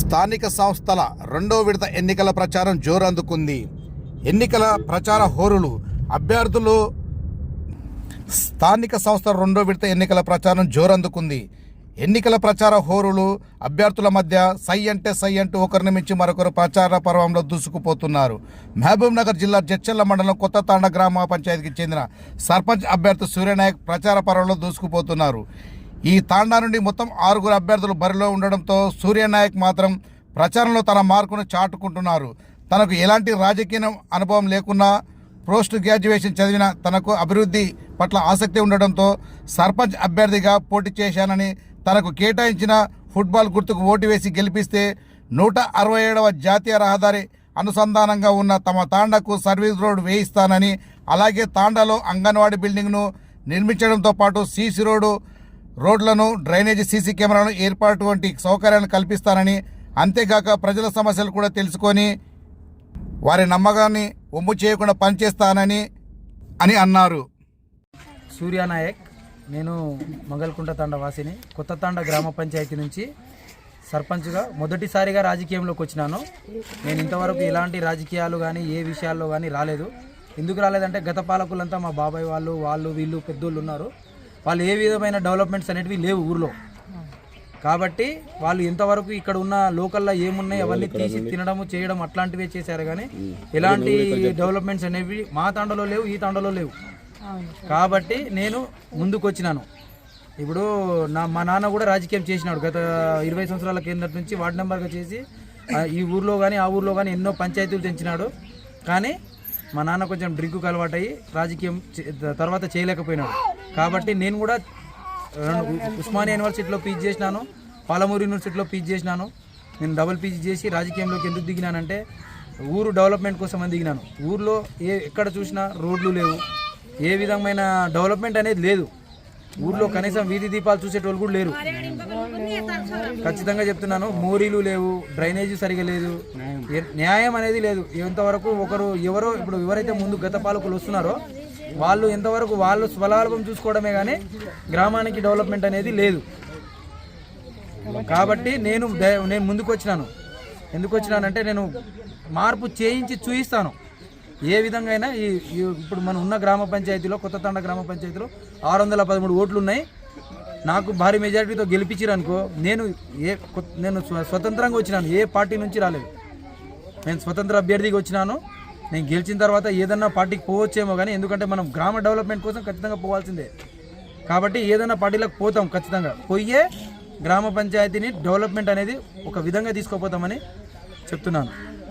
స్థానిక సంస్థల రెండో విడత ఎన్నికల ప్రచారం జోరందుకుంది. ఎన్నికల ప్రచార హోరులు అభ్యర్థులు స్థానిక సంస్థల రెండో విడత ఎన్నికల ప్రచారం జోరందుకుంది. ఎన్నికల ప్రచార హోరులు అభ్యర్థుల మధ్య సై అంటే సై అంటూ ఒకరిని మించి మరొకరు ప్రచార పర్వంలో దూసుకుపోతున్నారు. మహబూబ్ నగర్ జిల్లా జడ్చర్ల మండలం కొత్త తాండ గ్రామ పంచాయతీకి చెందిన సర్పంచ్ అభ్యర్థి సూర్యనాయక్ ప్రచార పర్వంలో దూసుకుపోతున్నారు. ఈ తాండా నుండి మొత్తం 6 అభ్యర్థులు బరిలో ఉండడంతో సూర్యనాయక్ మాత్రం ప్రచారంలో తన మార్కును చాటుకుంటున్నారు. తనకు ఎలాంటి రాజకీయ అనుభవం లేకున్నా పోస్ట్ గ్రాడ్యుయేషన్ చదివిన తనకు అభివృద్ధి పట్ల ఆసక్తి ఉండడంతో సర్పంచ్ అభ్యర్థిగా పోటీ చేశానని, తనకు కేటాయించిన ఫుట్బాల్ గుర్తుకు ఓటు వేసి గెలిపిస్తే 167వ జాతీయ రహదారి అనుసంధానంగా ఉన్న తమ తాండాకు సర్వీస్ రోడ్ వేయిస్తానని, అలాగే తాండాలో అంగన్వాడీ బిల్డింగ్ను నిర్మించడంతో పాటు సీసీ రోడ్లను, డ్రైనేజీ, సీసీ కెమెరాలను ఏర్పాటు వంటి సౌకర్యాలను కల్పిస్తానని, అంతేగాక ప్రజల సమస్యలు కూడా తెలుసుకొని వారి నమ్మకాన్ని ఒమ్ము చేయకుండా పనిచేస్తానని అన్నారు. సూర్యనాయక్, నేను మంగళకుంట తాండ వాసిని. కొత్త తాండ గ్రామ పంచాయతీ నుంచి సర్పంచ్గా మొదటిసారిగా రాజకీయంలోకి వచ్చినాను. నేను ఇంతవరకు ఎలాంటి రాజకీయాలు కానీ ఏ విషయాల్లో కానీ రాలేదు. ఎందుకు రాలేదంటే గత పాలకులంతా మా బాబాయ్ వాళ్ళు వీళ్ళు పెద్దోళ్ళు ఉన్నారు. వాళ్ళు ఏ విధమైన డెవలప్మెంట్స్ అనేటివి లేవు ఊర్లో. కాబట్టి వాళ్ళు ఎంతవరకు ఇక్కడ ఉన్న లోకల్లో ఏమున్నాయి అవన్నీ తీసి తినడము చేయడం అట్లాంటివే చేశారు. కానీ ఎలాంటి డెవలప్మెంట్స్ అనేవి మా తాండలో లేవు, ఈ తాండలో లేవు. కాబట్టి నేను ముందుకు వచ్చినాను. ఇప్పుడు మా నాన్న కూడా రాజకీయం చేసినాడు. గత 20 సంవత్సరాల కిందటి నుంచి వార్డు మెంబర్గా చేసి ఈ ఊర్లో కానీ ఆ ఊర్లో కానీ ఎన్నో పంచాయతీలు తెంచినాడు. కానీ మా నాన్న కొంచెం డ్రింకుకు అలవాటయ్యి రాజకీయం తర్వాత చేయలేకపోయినాడు. కాబట్టి నేను కూడా ఉస్మానియా యూనివర్సిటీలో పీజీ చేసినాను, పాలమూరు యూనివర్సిటీలో పీజీ చేసినాను. నేను డబుల్ పీజీ చేసి రాజకీయంలోకి ఎందుకు దిగినానంటే ఊరు డెవలప్మెంట్ కోసం అని దిగినాను. ఊర్లో ఎక్కడ చూసినా రోడ్లు లేవు, ఏ విధమైన డెవలప్మెంట్ అనేది లేదు. ఊర్లో కనీసం వీధి దీపాలు చూసేటోళ్ళు కూడా లేరు. ఖచ్చితంగా చెప్తున్నాను, మోరీలు లేవు, డ్రైనేజీ సరిగా లేదు, న్యాయం అనేది లేదు. ఎంతవరకు ఎవరో ఇప్పుడు ఎవరైతే ముందు గత పాలకులు వస్తున్నారో వాళ్ళు ఎంతవరకు వాళ్ళు స్వలాభం చూసుకోవడమే కానీ గ్రామానికి డెవలప్మెంట్ అనేది లేదు. కాబట్టి నేను ముందుకు వచ్చినాను. ఎందుకు వచ్చినానంటే నేను మార్పు చేయించి చూపిస్తాను. ఏ విధంగా అయినా ఇప్పుడు మనం ఉన్న గ్రామ పంచాయతీలో, కొత్త తాండ గ్రామ పంచాయతీలో 613 ఓట్లు ఉన్నాయి. నాకు భారీ మెజారిటీతో గెలిపించారనుకో, నేను స్వతంత్రంగా వచ్చినాను, ఏ పార్టీ నుంచి రాలేదు. నేను స్వతంత్ర అభ్యర్థిగా వచ్చినాను. నేను గెలిచిన తర్వాత ఏదన్నా పార్టీకి పోవచ్చేమో కానీ, ఎందుకంటే మనం గ్రామ డెవలప్మెంట్ కోసం ఖచ్చితంగా పోవాల్సిందే. కాబట్టి ఏదైనా పార్టీలకు పోతాం, ఖచ్చితంగా పోయే గ్రామ పంచాయతీని డెవలప్మెంట్ అనేది ఒక విధంగా తీసుకోపోతామని చెప్తున్నాను.